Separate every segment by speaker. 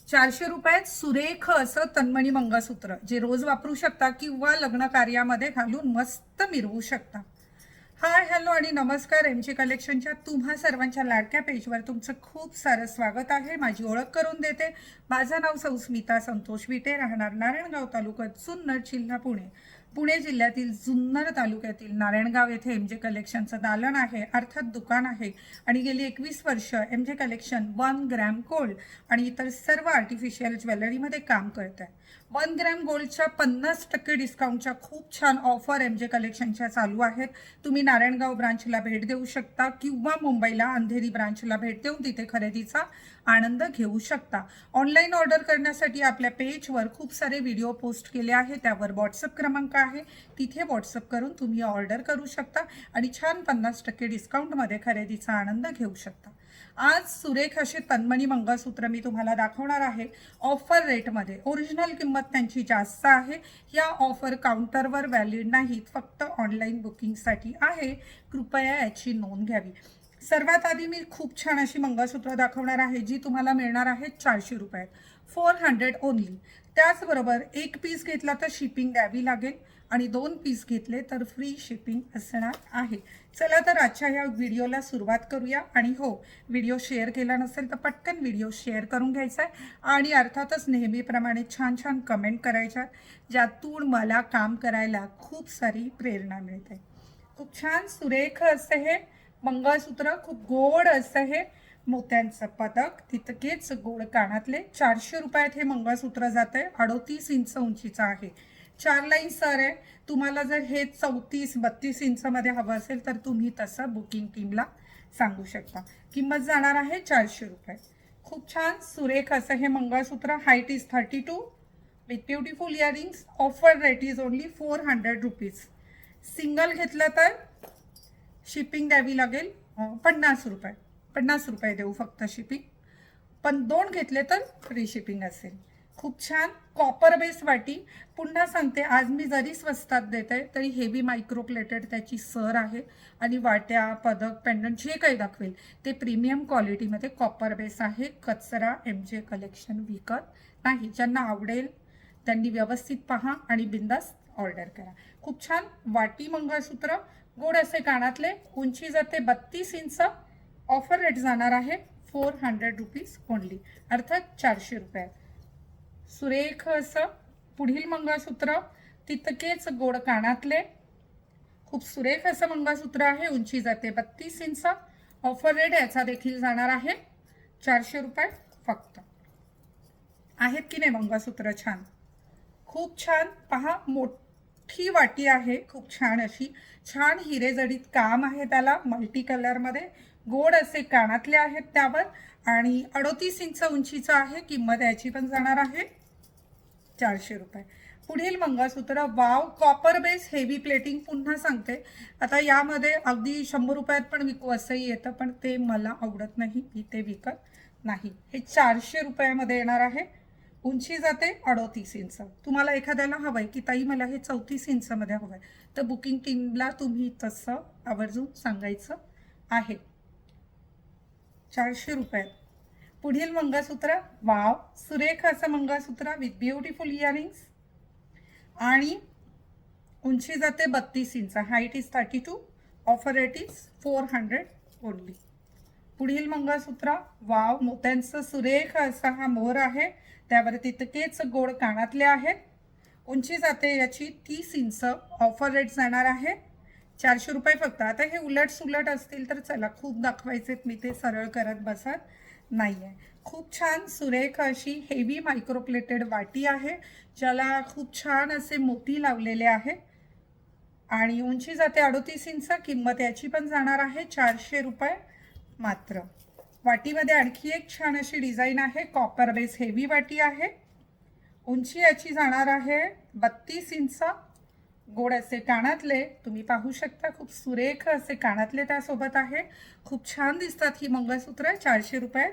Speaker 1: 400 रुपयात सुरेख असं तन्मणी मंगळसूत्र जे रोज वापरू शकता किंवा लग्न कार्यामध्ये घालून मस्त मिरवू शकता. हाय हॅलो आणि नमस्कार. एमजी कलेक्शनच्या तुम्हा सर्वांच्या लाडक्या पेजवर तुमचं खूप सारं स्वागत आहे. माझी ओळख करून देते. माझं नाव स्मिता संतोष विटे, राहणार नारायणगाव तालुक्यात जुन्नर, जिल्हा पुणे. पुणे जिल्ह्यातील जुन्नर तालुक्यातील नारायणगाव येथे एमजे कलेक्शनचं दालन आहे, अर्थात दुकान आहे. आणि गेली 21 वर्ष एमजे कलेक्शन 1 ग्रॅम गोल्ड आणि इतर सर्व आर्टिफिशियल ज्वेलरीमध्ये काम करत आहे. 1 ग्रॅम गोल्डच्या 50% डिस्काउंटच्या खूप छान ऑफर एमजे कलेक्शनच्या चालू आहेत. तुम्ही नारायणगाव ब्रांचला भेट देऊ शकता किंवा मुंबईला अंधेरी ब्रांचला भेट देऊन तिथे खरेदीचा आनंद घेऊ शकता. ऑनलाईन ऑर्डर करण्यासाठी आपल्या पेजवर खूप सारे व्हिडिओ पोस्ट केले आहे. त्यावर व्हॉट्सअप क्रमांक आहे, तिथे व्हॉट्सअप करून तुम्ही ऑर्डर करू शकता आणि छान 50% डिस्काउंटमध्ये खरेदीचा आनंद घेऊ शकता. आज सुरेख असे तन्मणी मंगळसूत्र मी तुम्हाला दाखवणार आहे ऑफर रेटमध्ये. ओरिजिनल किंमत त्यांची जास्त आहे. या ऑफर काउंटरवर व्हॅलिड नाहीत, फक्त ऑनलाईन बुकिंगसाठी आहे. कृपया याची नोंद घ्यावी. सर्वात आधी मी खूप छान अशी मंगळसूत्र दाखवणार आहे जी तुम्हाला मिळणार आहे 400 रुपयात, 400 ओनली. त्याचबरोबर एक पीस घेतला तर शिपिंग द्यावी लागेल आणि 2 पीस घेतले तर फ्री शिपिंग असणार आहे. चला तर आजच्या या व्हिडिओला सुरुवात करूया. आणि हो, व्हिडिओ शेअर केला नसेल तर पटकन व्हिडिओ शेअर करून घ्यायचा आहे आणि अर्थातच नेहमीप्रमाणे छान छान कमेंट करायच्या, ज्यातून मला काम करायला खूप सारी प्रेरणा मिळते. खूप छान सुरेख असं हे मंगळसूत्र, खूप गोड असं हे मोत्यांचं पदक, तितकेच गोड कानातले. 400 रुपयात हे मंगळसूत्र जाते. 38 इंच उंचीचं आहे. 4 लाईन सर आहे. तुम्हाला जर हे 34-32 इंचमध्ये हवं असेल तर तुम्ही तसं बुकिंग टीमला सांगू शकता. किंमत जाणार आहे 400 रुपये. खूप छान सुरेख असं हे mangalsutra. Height is 32 with beautiful earrings. Offer rate is only 400 rupees. Single घेतलं तर शिपिंग द्यावी लागेल 50 रुपये. 50 रुपये देऊ फक्त शिपिंग, पण 2 घेतले तर फ्री शिपिंग असेल. खूप छान कॉपर बेस वाटी. पुन्हा सांगते, आज मी जरी स्वस्तात देते तरी हेवी मायक्रो प्लेटेड त्याची सर आहे आणि वाट्या, पदक, पेंडंट जे काही दाखवेल ते प्रीमियम क्वालिटीमध्ये कॉपर बेस आहे. कचरा एमजे कलेक्शन विकत नाही. ज्यांना आवडेल त्यांनी व्यवस्थित पहा आणि बिंदास ऑर्डर करा. खूप छान वाटी मंगळसूत्र, गोड असे कानातले. उंची जाते 32 इंच. ऑफर रेट जाणार आहे 400 रुपीज ओनली, अर्थात 400 रुपये. सुरेख असं पुढील मंगळसूत्र, तितकेच गोड कानातले. खूप सुरेख असं मंगळसूत्र आहे. उंची जाते 32 इंच. ऑफर रेट याचा देखील जाणार आहे 400 रुपये फक्त. आहेत की नाही मंगळसूत्र छान? खूप छान. पहा, मोठी वाटी आहे, खूप छान अशी. छान हिरे जडित काम आहे त्याला, मल्टी कलरमध्ये. गोड असे कानातले आहेत त्यावर आणि 38 इंच उंचीचं आहे. किंमत याची पण जाणार आहे 400 रुपये. पुढील mangalsutra, wow, copper base heavy plating. पुन्हा सांगते, आता यामध्ये अगदी 100 रुपयात पण विकू असंही येतं, पण ते मला आवडत नाही, मी ते विकत नाही. हे 400 रुपयामध्ये येणार आहे. उंची जाते 38 इंच. तुम्हाला एखाद्याला हवंय की ताई मला हे 34 इंचमध्ये हवंय, तर बुकिंग टीमला तुम्ही तसं आवर्जून सांगायचं आहे. 400 रुपयात पुढील मंगळसूत्र, वाव, सुरेख असं मंगळसूत्र विथ ब्युटिफुल इयरिंग्स आणि उंची जाते 32 inch. Height is 32. Offer rate is 400 only. पुढील मंगळसूत्र, वाव, मोत्यांचं सुरेख असा हा मोर आहे. त्यावर तितकेच गोड कानातले आहेत. उंची जाते याची 30 इंच. ऑफर रेट जाणार आहे 400 रुपये फक्त. आता हे उलट सुलट असतील तर चला, खूप दाखवायचेत, मी ते सरळ करत बसत नाही आहे. खूप छान सुरेख अशी हेवी मायक्रोप्लेटेड वाटी आहे, ज्याला खूप छान असे मोती लावलेले आहेत आणि उंची जाते 38 इंच. किंमत याची पण जाणार आहे 400 रुपये मात्र. वाटीमध्ये आणखी एक छान अशी डिझाईन आहे. कॉपर बेस हेवी वाटी आहे. उंची याची जाणार आहे 32 इंच. गोड असे कानातले तुम्ही पाहू शकता. खूप सुरेख असे कानातले त्यासोबत आहे. खूप छान दिसतात ही मंगळसूत्र. 400 रुपये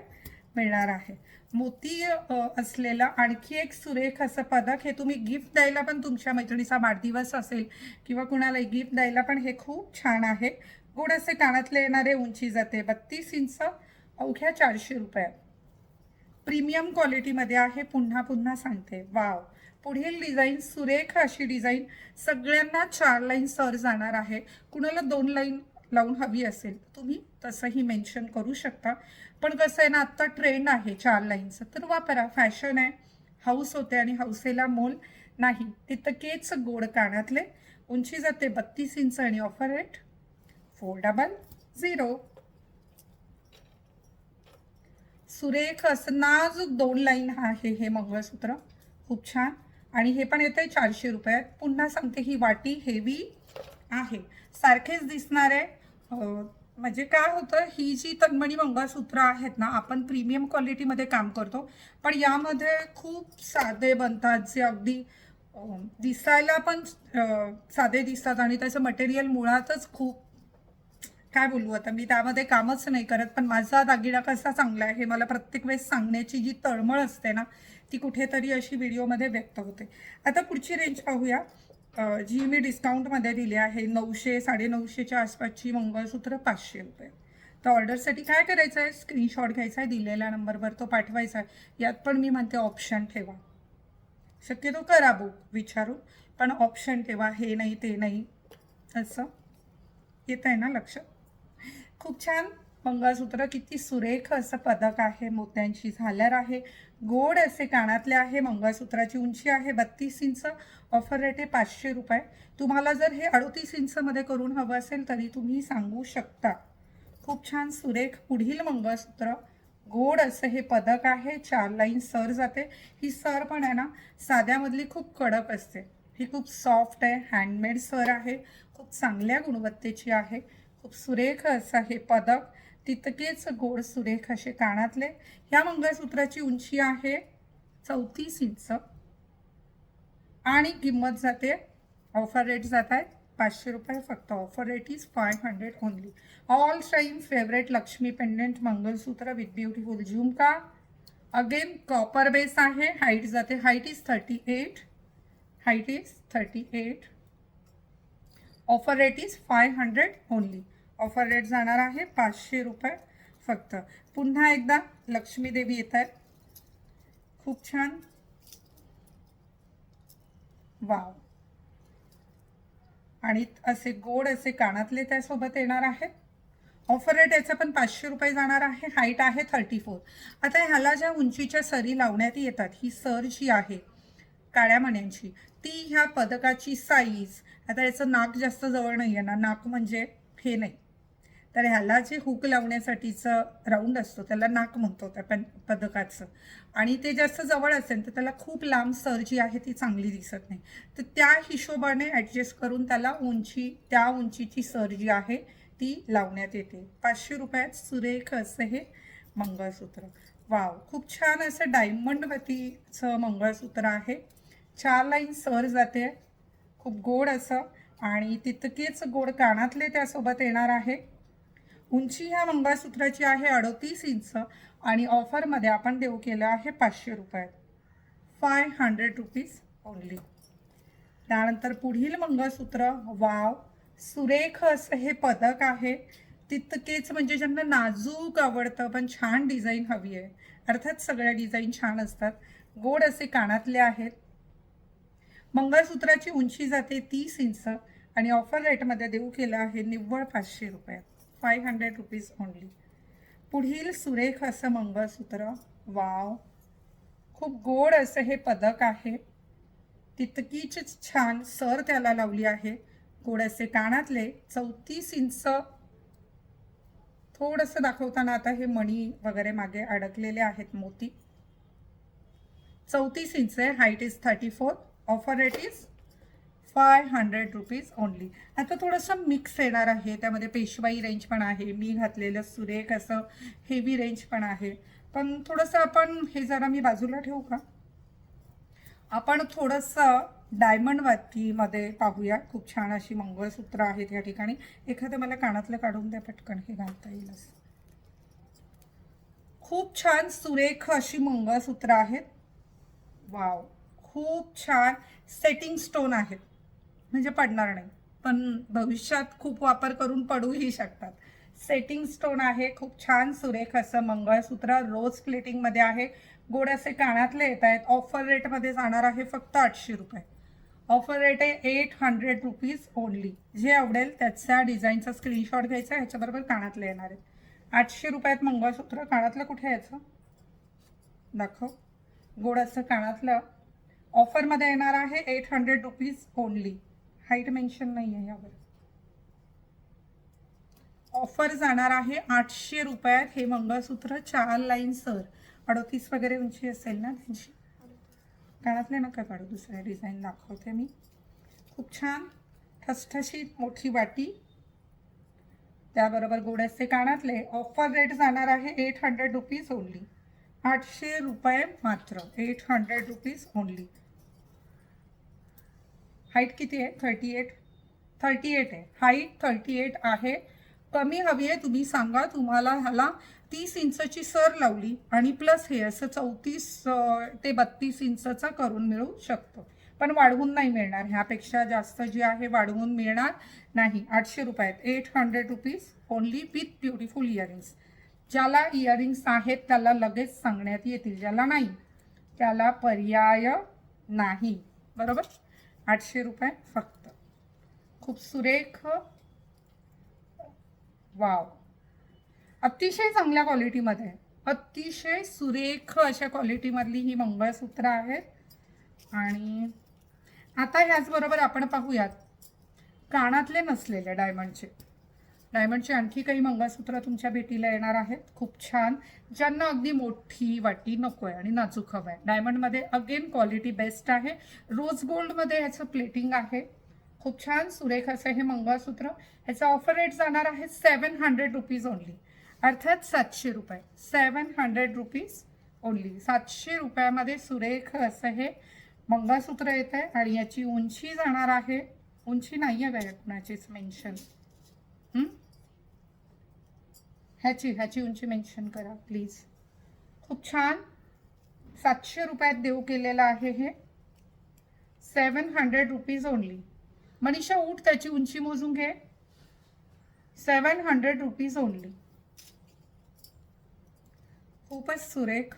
Speaker 1: मिळणार आहे. मोती असलेलं आणखी एक सुरेख असं पदक. हे तुम्ही गिफ्ट द्यायला पण, तुमच्या मैत्रिणीचा वाढदिवस असेल किंवा कुणाला गिफ्ट द्यायला पण हे खूप छान आहे. गोड असे कानातले येणारे. उंची जाते 32 इंच. अवघ्या 400 रुपयात. प्रीमियम क्वालिटीमध्ये आहे. पुन्हा पुन्हा सांगते, वाव. पुढील डिझाईन सुरेख अशी डिझाईन, सगळ्यांना 4 लाईन सर जाणार आहे. कुणाला 2 लाईन लावून हवी असेल तुम्ही तसंही मेन्शन करू शकता. पण कसं आहे ना, आत्ता ट्रेंड आहे 4 लाईनचं, तर वापरा. फॅशन आहे, हाऊस होते आणि हौसेला मोल नाही. तितकेच गोड कानातले. उंची जाते 32 इंच आणि ऑफर रेट 400. सुरेख असं नाजूक 2 लाईन आहे हे मंगळसूत्र, खूप छान. आणि हे पण येतं आहे 400 रुपयात. पुन्हा सांगते, ही वाटी हेवी आहे, सारखेच दिसणार आहे. म्हणजे काय होतं, ही जी तन्मणी मंगळसूत्र आहेत ना, आपण प्रीमियम क्वालिटीमध्ये काम करतो, पण यामध्ये खूप साधे बनतात, जे अगदी दिसायला पण साधे दिसतात आणि त्याचं मटेरियल मुळातच खूप, काय बोलू आता, मी त्यामध्ये कामच नाही करत, पण माझा दागिना कसा चांगला आहे हे मला प्रत्येक वेळेस सांगण्याची जी तळमळ असते ना, ती कुठेतरी अशी व्हिडिओमध्ये व्यक्त होते. आता पुढची रेंज पाहूया, जी मी डिस्काउंटमध्ये दिली आहे. 900 950च्या आसपासची मंगळसूत्र 500 रुपये. तर ऑर्डरसाठी काय करायचं आहे, स्क्रीनशॉट घ्यायचा आहे, दिलेल्या नंबरवर तो पाठवायचा आहे. यात पण मी म्हणते ऑप्शन ठेवा, शक्यतो करा बुक विचारून, पण ऑप्शन ठेवा, हे नाही ते नाही असं. येत आहे ना लक्षात? खूप छान मंगळसूत्र, किती सुरेख असं पदक आहे, मोत्यांची झालर आहे, गोड असे कानातले आहे. मंगळसूत्राची उंची आहे 32 इंच. ऑफर रेट आहे 500 रुपये. तुम्हाला जर हे 38 इंचमध्ये करून हवं असेल तरी तुम्ही सांगू शकता. खूप छान सुरेख पुढील मंगळसूत्र, गोड असं हे पदक आहे. 4 लाईन सर जाते. ही सर पण आहे ना, साध्यामधली खूप कडक असते, ही खूप सॉफ्ट आहे, हँडमेड सर आहे, खूप चांगल्या गुणवत्तेची आहे. खूप सुरेख असं हे पदक, तितकेच गोड सुरेख असे कानातले. ह्या मंगळसूत्राची उंची आहे 34 इंच आणि किंमत जाते, ऑफर रेट जात आहेत 500 रुपये फक्त. Offer rate is 500 only. All time favourite Lakshmi pendant mangalsutra with beautiful झुमका. अगेन कॉपर बेस आहे. हाईट जाते, height is 38, height is 38. Offer rate is 500 only. Offer rate जाणार आहे 500 रुपये फक्त. पुन्हा एकदा लक्ष्मी देवी येत आहेत, खूप छान, वाव. आणि असे गोड असे कानातले त्यासोबत येणार आहेत. ऑफर रेट याचा पण 500 रुपये जाणार आहे. हाईट आहे 34. आता ह्याला ज्या उंचीच्या सरी लावण्यात येतात, ही सर जी आहे काळ्या मण्यांची, ती ह्या पदकाची साईज, आता याचं नाक जास्त जवळ नाही आहे ना, नाक म्हणजे हे नाही, तर ह्याला जे हुक लावण्यासाठीचं राऊंड असतो त्याला नाक म्हणतो त्या पदकाचं, आणि ते जास्त जवळ असेल तर त्याला खूप लांब सर जी आहे ती चांगली दिसत नाही. तर त्या हिशोबाने ॲडजस्ट करून त्याला उंची, त्या उंचीची सर जी आहे ती लावण्यात येते. 500 रुपयात सुरेख असं हे मंगळसूत्र, वाव. खूप छान असं डायमंडवतीचं मंगळसूत्र आहे. 4 लाईन सर जाते, खूप गोड असं, आणि तितकेच गोड कानातले त्यासोबत येणार आहे. उंची ह्या मंगळसूत्राची आहे 38 इंच आणि ऑफरमध्ये आपण देऊ केलं आहे 500 रुपयात, 500 रुपीज ओनली. त्यानंतर पुढील मंगळसूत्र, वाव, सुरेख असं हे पदक आहे. तितकेच म्हणजे ज्यांना नाजूक आवडतं पण छान डिझाईन हवी आहे, अर्थात सगळ्या डिझाईन छान असतात. गोड असे कानातले आहेत. मंगळसूत्राची उंची जाते 30 इंच आणि ऑफर रेटमध्ये देऊ केलं आहे निव्वळ 500 रुपयात, 500 रुपीज ओनली. पुढील सुरेख असं मंगळसूत्र, वाव, खूप गोड असं हे पदक आहे. तितकीच छान सर त्याला लावली आहे. गोड असे कानातले 34 इंच. थोडंसं दाखवताना आता हे मणी वगैरे मागे अडकलेले आहेत, मोती. 34 इंच आहे, height is 34. Offer rate is 500 rupees only. आता थोडंसं मिक्स येणार आहे, त्यामध्ये पेशवाई रेंज पण आहे, मी घातलेलं सुरेख असं हेवी रेंज पण आहे. पण थोडंसं आपण हे जरा मी बाजूला ठेवू का, आपण थोडंसं डायमंडवतीमध्ये पाहूया. खूप छान अशी मंगळसूत्र आहेत या ठिकाणी. एखादं मला कानातलं काढून द्या पटकन, हे घालता येईल असं. खूप छान सुरेख अशी मंगळसूत्र आहेत, वाव. खूप छान सेटिंग स्टोन आहेत, म्हणजे पडणार नाही, पण भविष्यात खूप वापर करून पडूही शकतात. सेटिंग स्टोन आहे. खूप छान सुरेख असं मंगळसूत्र रोज प्लेटिंगमध्ये आहे. गोड असे कानातले येत आहेत. ऑफर रेटमध्ये जाणार आहे फक्त 800 रुपये. ऑफर रेट आहे 800 रुपीज ओनली. जे आवडेल त्याच्या डिझाईनचा स्क्रीनशॉट घ्यायचा, ह्याच्याबरोबर कानातले येणार आहेत. 800 रुपयात मंगळसूत्र. कानातलं कुठे यायचं दाखव. गोड असं कानातलं ऑफरमध्ये येणार आहे 800 रुपीज ओनली. हाईट मेन्शन नाही आहे यावर. ऑफर जाणार आहे 800 रुपयात. हे मंगळसूत्र 4 लाईन सर 38 वगैरे उंची असेल ना त्यांची. कानातले नका काढू, दुसऱ्या डिझाईन दाखवते मी. खूप छान ठसठशीत मोठी वाटी, त्याबरोबर गोड्याचे कानातले. ऑफर रेट जाणार आहे 800 रुपीज ओनली. 800 रुपये मात्र. 800 रुपीज ओनली. हाईट किती आहे? 38 आहे. हाईट 38 आहे. कमी हवी आहे तुम्ही सांगा. तुम्हाला ह्याला 30 इंचची सर लावली आणि प्लस हे असं 34 ते 32 इंचचा करून मिळू शकतो, पण वाढवून नाही मिळणार. ह्यापेक्षा जास्त जी आहे वाढवून मिळणार नाही. 800 रुपयात 800 rupees only with beautiful earrings. ज्याला इयरिंग्स आहेत त्याला लगेच सांगण्यात येतील, ज्याला नाही त्याला पर्याय नाही. बरोबर. 800 रुपये फक्त. खूप सुरेख. वाव, अतिशय चांगल्या क्वालिटीमध्ये, अतिशय सुरेख अशा क्वालिटीमधली ही मंगळसूत्र आहेत. आणि आता ह्याचबरोबर आपण पाहूयात कानातले नसलेले डायमंडचे आणखी काही मंगळसूत्र तुमच्या भेटीला येणार आहेत. खूप छान, ज्यांना अगदी मोठी वाटी नको आहे आणि नाजूक हवं आहे. डायमंडमध्ये अगेन क्वालिटी बेस्ट आहे. रोज गोल्डमध्ये ह्याचं प्लेटिंग आहे. खूप छान सुरेख असं हे मंगळसूत्र. ह्याचा ऑफर रेट जाणार आहे 700 रुपीज ओनली, अर्थात 700 रुपये. 700 रुपीज ओनली. 700 रुपयामध्ये सुरेख असं हे मंगळसूत्र येत आहे. आणि याची उंची जाणार आहे, उंची नाही आहे कुणाचीच मेन्शन. ह्याची उंची मेन्शन करा प्लीज. खूप छान. 700 रुपयात देऊ केलेलं आहे हे. 700 रुपीज ओनली. मनीषा उठ, त्याची उंची मोजून घे. 700 रुपीज ओनली. खूपच सुरेख.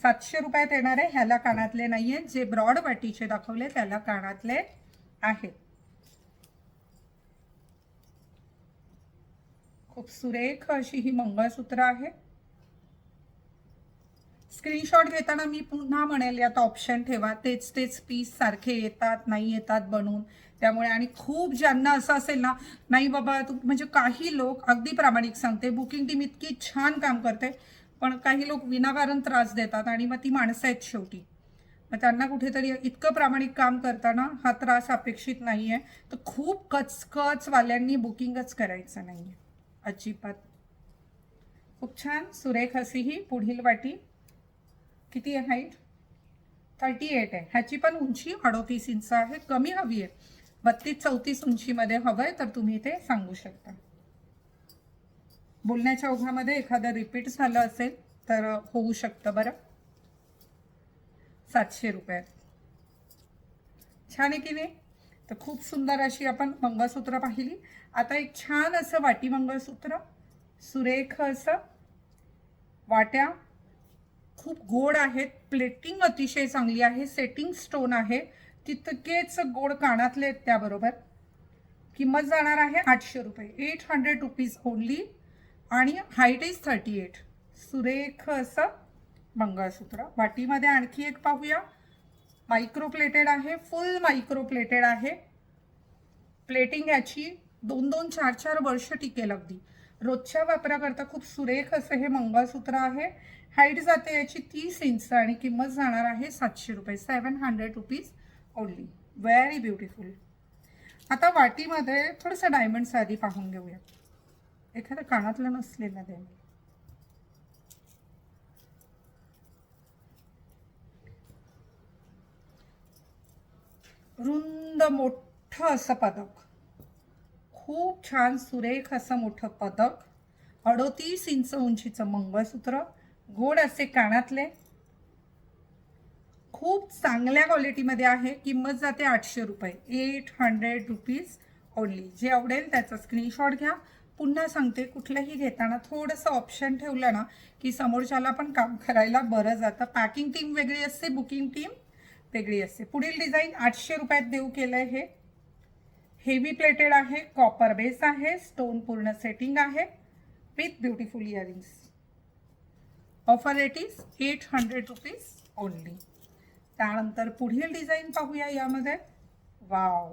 Speaker 1: 700 रुपयात येणार आहे. ह्याला कानातले नाही आहेत. जे ब्रॉड वाटीचे दाखवले त्याला कानातले आहेत. खूप सुरेख अशी ही मंगळसूत्र आहे. स्क्रीनशॉट घेताना मी पुन्हा म्हणेल यात ऑप्शन ठेवा. तेच पीस सारखे येतात नाही येतात बनवून. त्यामुळे आणि खूप ज्यांना असं असेल ना, नाही बाबा म्हणजे काही लोक, अगदी प्रामाणिक सांगते, बुकिंग टीम इतकी छान काम करते, पण काही लोक विनाकारण त्रास देतात आणि मग ती माणसं आहेत शेवटी. मग त्यांना कुठेतरी इतकं प्रामाणिक काम करताना हा त्रास अपेक्षित नाही आहे. तर खूप कचकचवाल्यांनी बुकिंगच करायचं नाही आहे अजिबात. खूप छान सुरेख अशी ही पुढील वाटी. किती आहे हाईट? 38 आहे. ह्याची पण उंची 38 इंच आहे. कमी हवी आहे, 32-34 उंचीमध्ये हवं आहे तर तुम्ही ते सांगू शकता. बोलण्याच्या ओघामध्ये एखादं रिपीट झालं असेल तर होऊ शकतं. बरं. 700 रुपये. छान आहे की नाही? तर खूप सुंदर अशी आपण मंगळसूत्र पाहिली. आता एक छान असं वाटी मंगळसूत्र, सुरेख असं. वाट्या खूप गोड आहेत. प्लेटिंग अतिशय चांगली आहे. सेटिंग स्टोन आहे. तितकेच गोड कानातले आहेत त्याबरोबर. किंमत जाणार आहे 800 रुपये. 800 रुपीज ओनली. आणि हाईट इज 38. सुरेख असं मंगळसूत्र. वाटीमध्ये आणखी एक पाहूया. मायक्रो प्लेटेड आहे. फुल मायक्रो प्लेटेड आहे. प्लेटिंग याची 2-2, 4-4 वर्ष टिकेल अगदी. रोजच्या वापराकरता खूप सुरेख असं हे मंगळसूत्र आहे. हाईट जाते याची 30 इंच आणि किंमत जाणार आहे 700 रुपये. 700 रुपीज ओनली. Very beautiful. आता वाटीमध्ये थोडंसं डायमंडचं आधी पाहून घेऊया. एखादं कानातलं नसलेलं दे. रुंद मोठं असं पदक. खूप छान सुरेख असं मोठं पदक. 38 इंच उंचीचं मंगळसूत्र. गोड असे कानातले. खूप चांगल्या क्वालिटीमध्ये आहे. किंमत जाते 800 रुपये. 800 रुपीज ओनली. जे आवडेल त्याचा स्क्रीनशॉट घ्या. पुन्हा सांगते, कुठलंही घेताना थोडंसं ऑप्शन ठेवलं ना की समोरच्याला पण काम करायला बरं जातं. पॅकिंग टीम वेगळी असते, बुकिंग टीम वेगळी असते. पुढील डिझाईन 800 रुपयात देऊ केलंय. हे हेवी प्लेटेड आहे, कॉपर बेस आहे, स्टोन पूर्ण सेटिंग आहे with beautiful earrings. Offer rate is 800 rupees only. त्यानंतर पुढील डिझाईन पाहूया. यामध्ये वाव,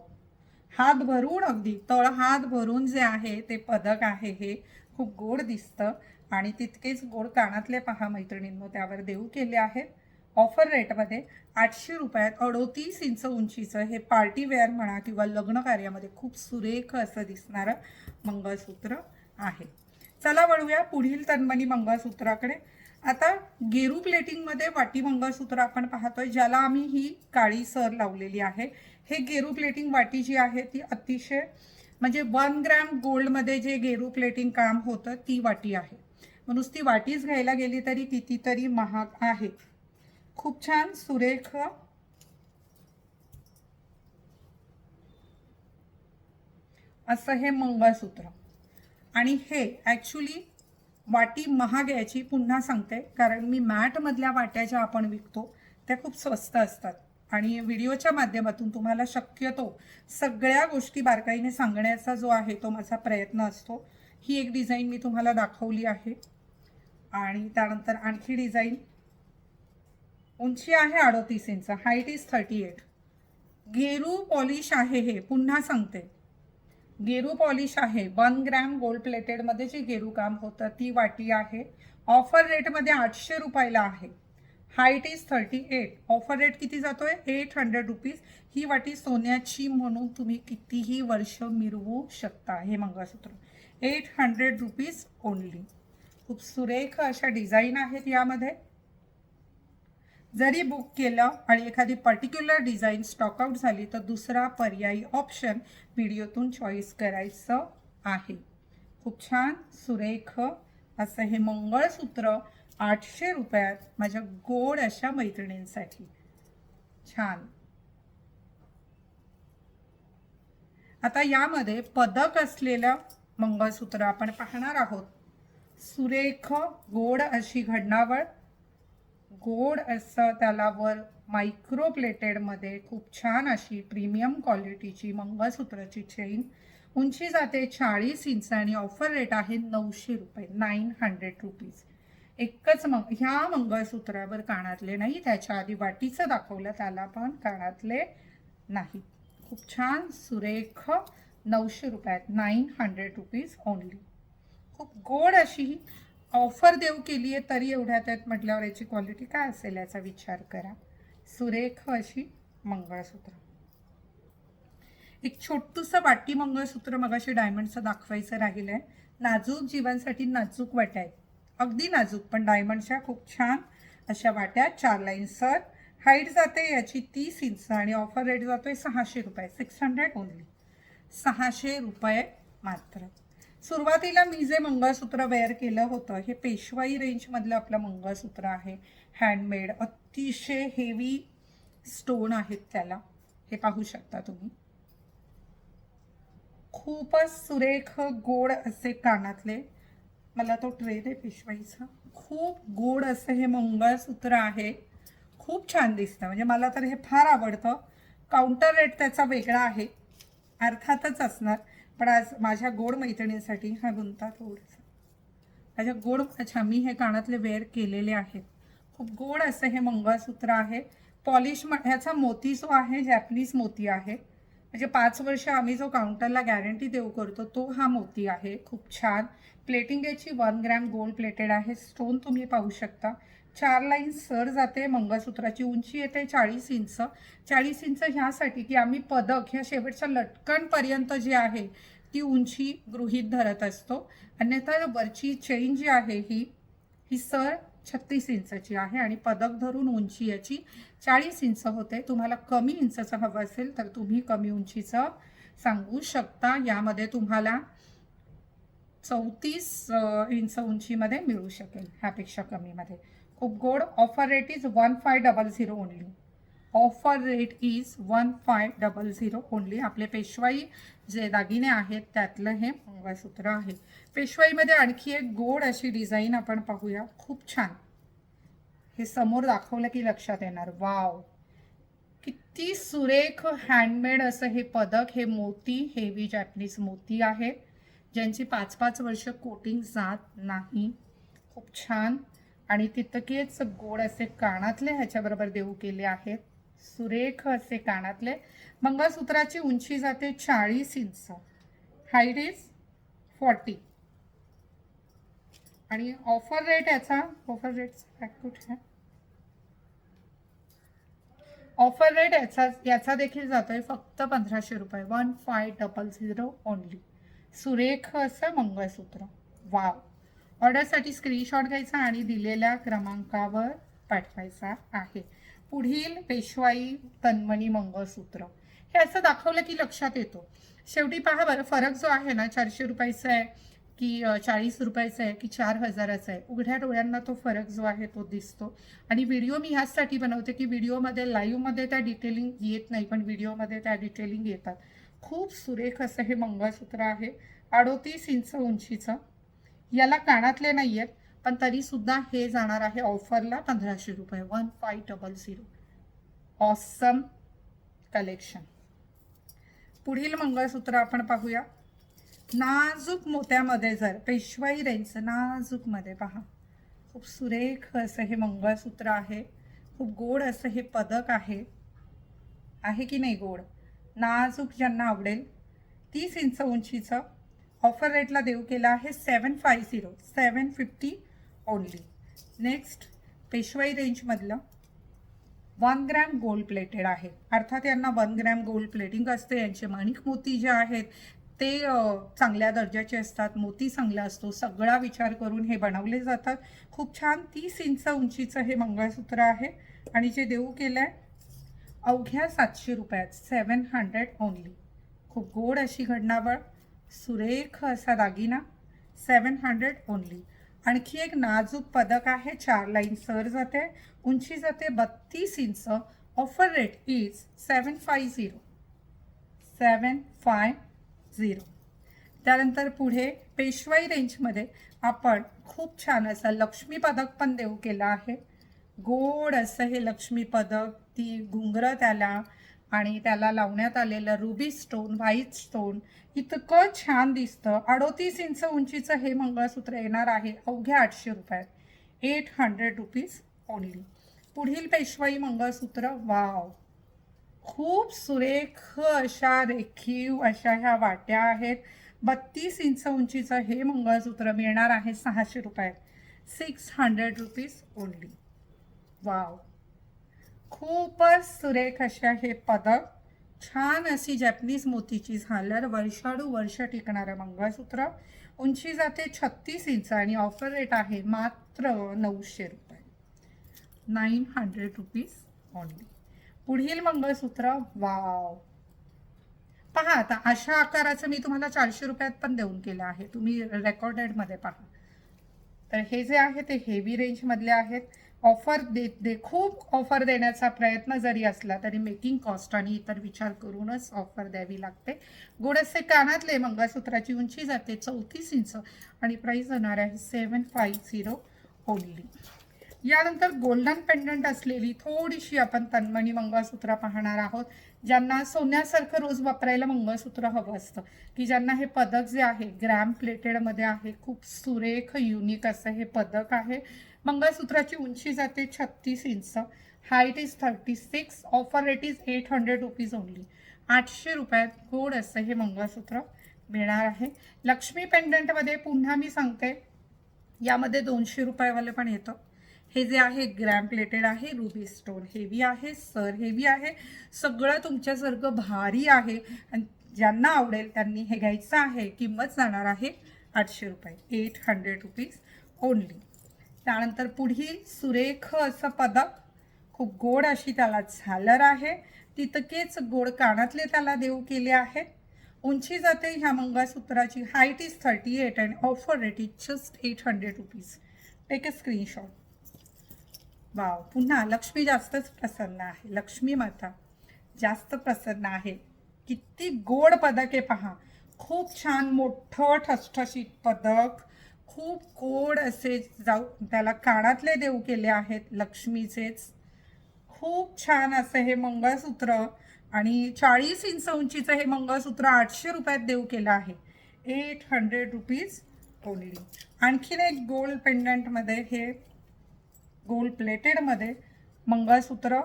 Speaker 1: हात भरून, अगदी तळ हात भरून जे आहे ते पदक आहे. हे खूप गोड दिसतं आणि तितकेच गोड कानातले पहा मैत्रिणींनो त्यावर देऊ केले आहेत. ऑफर रेटमध्ये 800 रुपयात 38 इंच उंचीचं हे पार्टी वेअर म्हणा किंवा लग्न कार्यामध्ये खूप सुरेख असं दिसणारं मंगळसूत्र आहे. चला वळूया पुढील तन्मणी मंगळसूत्राकडे. आता गेरू प्लेटिंगमध्ये वाटी मंगळसूत्र आपण पाहतोय, ज्याला आम्ही ही काळी सर लावलेली आहे. हे गेरू प्लेटिंग वाटी जी आहे ती अतिशय म्हणजे 1 ग्रॅम गोल्डमध्ये जे गेरू प्लेटिंग काम होतं ती वाटी आहे. नुसती वाटीच घ्यायला गेली तरी कितीतरी महाग आहे. खूप छान सुरेख असं हे मंगळसूत्र. आणि हे ॲक्च्युली वाटी महाग याची पुन्हा सांगते, कारण मी मॅटमधल्या वाट्या ज्या आपण विकतो त्या खूप स्वस्त असतात आणि व्हिडिओच्या माध्यमातून तुम्हाला शक्यतो सगळ्या गोष्टी बारकाईने सांगण्याचा जो आहे तो माझा प्रयत्न असतो. ही एक डिझाईन मी तुम्हाला दाखवली आहे. आणि त्यानंतर आणखी डिझाईन. उंची आहे 38 इंच, हाईट इज 38. गेरू पॉलिश आहे. हे पुन्हा सांगते, गेरू पॉलिश आहे. 1 ग्रॅम गोल्ड प्लेटेडमध्ये जे गेरू काम होतं ती वाटी आहे. ऑफर रेटमध्ये 800 रुपयाला आहे. Height is 38. ऑफर रेट किती जातोय? 800 रुपीज. ही वाटी सोन्याची म्हणून तुम्ही कितीही वर्ष मिरवू शकता. हे मंगळसूत्र 800 रुपीज ओनली. खूप सुरेख अशा डिझाईन आहेत यामध्ये. जरी बुक केलं आणि एखादी पर्टिक्युलर डिझाईन स्टॉक आउट झाली तर दुसरा पर्यायी ऑप्शन व्हिडिओतून चॉईस करायचं आहे. खूप छान सुरेख असं हे मंगळसूत्र 800 रुपयात माझ्या गोड अशा मैत्रिणींसाठी. छान. आता यामध्ये पदक असलेलं मंगळसूत्र आपण पाहणार आहोत. सुरेख गोड अशी घडणावळ, गोड असं त्याला वर मायक्रो प्लेटेडमध्ये खूप छान अशी प्रीमियम क्वालिटीची मंगळसूत्राची चेन. उंची जाते 40 इंच आणि ऑफर रेट आहे 900 रुपये, 900 रुपीज. एकच ह्या मंगळसूत्रावर कानातले नाही, त्याच्या आधी वाटीचं दाखवलं त्याला पण कानातले नाही. खूप छान सुरेख 900 रुपयात, 900 रुपीज ओनली. खूप गोड अशी ही ऑफर देऊ केली आहे तरी एवढ्या त्यात म्हटल्यावर याची क्वालिटी काय असेल याचा विचार करा. सुरेख अशी मंगळसूत्र. एक छोटूसं वाटी मंगळसूत्र मगाशी डायमंडचं दाखवायचं राहिलं आहे. नाजूक जीवांसाठी नाजूक वाट्या आहेत, अगदी नाजूक पण डायमंडच्या खूप छान अशा वाट्या. 4 लाईन सर. हाईट जाते याची 30 इंच आणि ऑफर रेट जातोय 600 रुपये, 600 ओनली. 600 रुपये मात्र. सुरुवातीला मी जे मंगळसूत्र वेअर केलं होतं हे पेशवाई रेंजमधलं आपलं मंगळसूत्र आहे. हँडमेड, अतिशय हेवी स्टोन आहेत त्याला. हे पाहू शकता तुम्ही. खूपच सुरेख गोड असे कानातले. मला तो ट्रे दे पेशवाईचा. खूप गोड असं हे मंगळसूत्र आहे. खूप छान दिसतं, म्हणजे मला तर हे फार आवडतं. काउंटर रेट त्याचा वेगळा आहे अर्थातच असणार, पण आज माझ्या गोड मैत्रिणींसाठी हा गुंता थोडंसं माझ्या गोड. अच्छा, मी हे कानातले वेअर केलेले आहेत. खूप गोड असं हे मंगळसूत्र आहे. पॉलिश ह्याचा मोती जो आहे जॅपनीज मोती आहे, म्हणजे 5 वर्ष आम्ही जो काउंटरला गॅरंटी देऊ करतो तो हा मोती आहे. खूप छान प्लेटिंग याची 1 ग्रॅम गोल्ड प्लेटेड आहे. स्टोन तुम्ही पाहू शकता. 4 लाईन सर जाते. मंगळसूत्राची उंची येते 40 इंच. 40 इंच ह्यासाठी की आम्ही पदक ह्या शेवटच्या लटकनपर्यंत जी आहे ती उंची गृहीत धरत असतो. अन्यथा वरची चेन जी आहे ही सर 36 इंचची आहे आणि पदक धरून उंची याची 40 इंच होते. तुम्हाला कमी इंचचं हवं असेल तर तुम्ही कमी उंचीचं सांगू शकता. यामध्ये तुम्हाला 34 इंच उंचीमध्ये मिळू शकेल, ह्यापेक्षा कमीमध्ये. खूप गोड. Offer rate is 1500 only. Offer rate is 1500 only. आपले पेशवाई जे दागिने आहेत त्यातलं हे मंगळसूत्र आहे. पेशवाईमध्ये आणखी एक गोड अशी डिझाईन आपण पाहूया. खूप छान. हे समोर दाखवलं की लक्षात येणार. वाव, किती सुरेख हँडमेड असं हे पदक. हे मोती हेवी जॅपनीज मोती आहे ज्यांची 5-5 वर्ष कोटिंग जात नाही. खूप छान. आणि तितकेच गोड असे कानातले ह्याच्याबरोबर देऊ केले आहेत. सुरेख असे कानातले. मंगळसूत्राची उंची जाते 40 इंच. Height is 40. आणि ऑफर रेट याचा, ऑफर रेट याचा देखील जातोय फक्त 1500 रुपये. 1500 ओनली. सुरेख असं मंगळसूत्र. वाव. ऑर्डरसाठी स्क्रीनशॉट घ्यायचा आणि दिलेल्या क्रमांकावर पाठवायचा आहे. पुढील पेशवाई तन्मणी मंगळसूत्र. हे असं दाखवलं की लक्षात येतो. शेवटी पहा बरं, फरक जो आहे ना, 400 रुपयाचा आहे की 40 रुपयाचा आहे की 4000चा आहे. उघड्या डोळ्यांना तो फरक जो आहे तो दिसतो. आणि व्हिडिओ मी ह्यासाठी बनवते की व्हिडिओमध्ये लाईव्हमध्ये त्या डिटेलिंग येत नाही, पण व्हिडिओमध्ये त्या डिटेलिंग येतात. खूप सुरेख असं हे मंगळसूत्र आहे. 38 इंच उंचीचं. याला कानातले नाही आहेत, पण तरीसुद्धा हे जाणार आहे ऑफरला 1500 रुपये. 1500. Awesome collection. पुढील मंगळसूत्र आपण पाहूया. नाजूक मोत्यामध्ये, जर पेशवाई रेंज नाजूकमध्ये पहा. खूप सुरेख असं हे मंगळसूत्र आहे. खूप गोड असं हे पदक आहे की नाही गोड. नाजूक ज्यांना आवडेल. 30 इंच उंचीचं. ऑफर रेटला देऊ केला आहे 750 ओनली. नेक्स्ट पेशवाई रेंजमधलं 1 ग्रॅम गोल्ड प्लेटेड आहे. अर्थात यांना 1 ग्रॅम गोल्ड प्लेटिंग असते. यांचे मणिक मोती जे आहेत ते चांगल्या दर्जाचे असतात. मोती चांगला असतो. सगळा विचार करून हे बनवले जातात. खूप छान. 30 इंच उंचीचं हे मंगळसूत्र आहे आणि जे देऊ केलं आहे अवघ्या 700 रुपयात. 700 ओनली. खूप गोड अशी घडणावळ. सुरेख असा दागिना. 700 ओनली. आणखी एक नाजूक पदक आहे. 4 लाईन सर जाते. उंची जाते 32 इंच. Offer rate is 750. त्यानंतर पुढे पेशवाई रेंजमध्ये आपण खूप छान असं लक्ष्मी पदक पण देऊ केलं आहे. गोड असं हे लक्ष्मी पदक. ती घुंगरं त्याला आणि त्याला लावण्यात आलेलं रुबी स्टोन, व्हाईट स्टोन इतकं छान दिसतं. 38 इंच उंचीचं हे मंगळसूत्र येणार आहे अवघ्या 800 रुपयात. 800 रुपीज ओनली. पुढील पेशवाई मंगळसूत्र. वाव, खूप सुरेख अशा रेखीव अशा ह्या वाट्या आहेत. 32 इंच उंचीचं हे मंगळसूत्र मिळणार आहे 600 रुपयात. 600 रुपीज ओनली. वाव, खूपच सुरेख अशा हे पदक. छान अशी जॅपनीज मोतीची झालर. वर्ष टिकणारं मंगळसूत्र. उंची जाते 36 इंच आणि ऑफर रेट आहे मात्र 900 रुपये. 900 रुपीज ओनली. पुढील मंगळसूत्र. वाव, पहा आता अशा आकाराचं मी तुम्हाला 400 रुपयात पण देऊन केलं आहे. तुम्ही रेकॉर्डेडमध्ये पहा. तर हे जे आहे ते हेवी रेंजमधले आहेत. ऑफर खूप ऑफर देण्याचा प्रयत्न जरी असला तरी मेकिंग कॉस्ट आणि इतर विचार करूनच ऑफर द्यावी लागते. गोड असे कानातले. मंगळसूत्राची उंची जाते 34 इंच आणि प्राइस होणार आहे 750 ओनली. यानंतर गोल्डन पेंडंट असलेली थोडीशी आपण तन्मणी मंगळसूत्र पाहणार आहोत. ज्यांना सोन्यासारखं रोज वापरायला मंगळसूत्र हवं असतं, की ज्यांना हे पदक जे आहे ग्रॅम प्लेटेडमध्ये आहे. खूप सुरेख युनिक असं हे पदक आहे. मंगळसूत्राची उंची जाते 36 inch. Height is 36. Offer rate is 800 rupees only. 800 रुपयात गोड असं हे मंगळसूत्र मिळणार आहे. लक्ष्मी पेंडंटमध्ये पुन्हा मी सांगते, यामध्ये 200 रुपयावाले पण येतं. हे जे आहे ग्रॅम प्लेटेड आहे. रुबी स्टोन हेवी आहे. सर हेवी आहे. सगळं तुमच्यासारखं भारी आहे आणि ज्यांना आवडेल त्यांनी हे घ्यायचं आहे. किंमत जाणार आहे 800 रुपये. 800 रुपीज ओनली. त्यानंतर पुढील सुरेख असं पदक. खूप गोड अशी त्याला झालर आहे. तितकेच गोड कानातले त्याला देऊ केले आहेत. उंची जाते ह्या मंगळसूत्राची. Height is 38 and offer rate is just 800 rupees. Take a screenshot. Wow, पुन्हा लक्ष्मी जास्तच प्रसन्न आहे. लक्ष्मी माता जास्त प्रसन्न आहे. किती गोड पदक आहे पहा. खूप छान मोठं ठसठशीत पदक, खूप गोड असे जाऊ त्याला कानातले देऊ केले आहेत लक्ष्मीचेच. खूप छान असं हे मंगळसूत्र आणि 40 इंच उंचीचं हे मंगळसूत्र 800 रुपयात देऊ केलं आहे. 800 रुपीज ओनली. आणखीन एक गोल्ड पेंडंटमध्ये हे गोल्ड प्लेटेडमध्ये मंगळसूत्र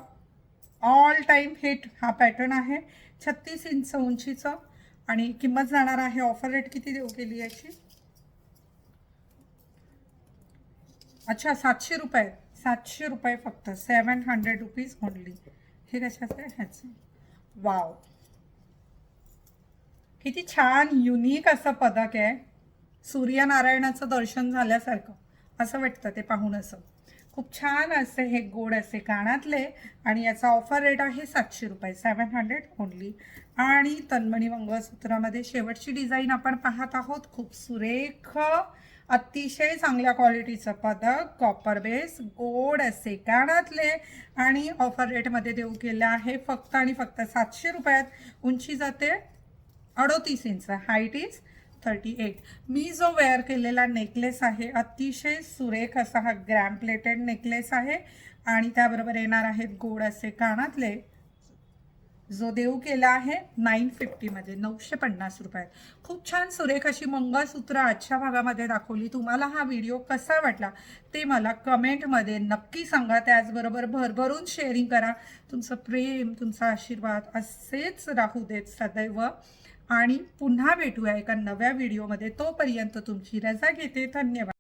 Speaker 1: ऑल टाईम हिट हा पॅटर्न आहे. 36 इंच उंचीचं आणि किंमत जाणार आहे, ऑफर रेट किती देऊ केली याची? अच्छा 700 रुपये. 700 रुपये फक्त. 700 रुपीज ओनली. हे कशाचं आहे ह्याचं? वाव, किती छान युनिक असं पदक आहे. सूर्यनारायणाचं दर्शन झाल्यासारखं असं वाटतं ते पाहून. असं खूप छान असे हे गोड असे कानातले आणि याचा ऑफर रेट आहे 700 रुपये. 700 ओनली. आणि तन्मणी मंगळसूत्रामध्ये शेवटची डिझाईन आपण पाहत आहोत. खूप सुरेख अतिशय चांगल्या क्वालिटीचं पदक, कॉपर बेस, गोड असे कानातले आणि ऑफर रेटमध्ये देऊ केलं आहे फक्त आणि फक्त 700 रुपयात. उंची जाते 38 इंच, हाईट इज 38. मी जो वेअर केलेला नेकलेस आहे अतिशय सुरेख असा हा ग्रॅम प्लेटेड नेकलेस आहे आणि त्याबरोबर येणार आहेत गोड असे कानातले, जो देऊ केला आहे 950 मध्ये, 950 रुपयात. खूप छान सुरेख अशी मंगळसूत्र आजच्या भागामध्ये दाखवली. तुम्हाला हा व्हिडिओ कसा वाटला ते मला कमेंटमध्ये नक्की सांगा. त्याचबरोबर भरभरून शेअरिंग करा. तुमचं प्रेम, तुमचा आशीर्वाद असेच राहू देत सदैव. आणि पुन्हा भेटूया एका नव्या व्हिडिओमध्ये. तोपर्यंत तुमची रजा घेते. धन्यवाद.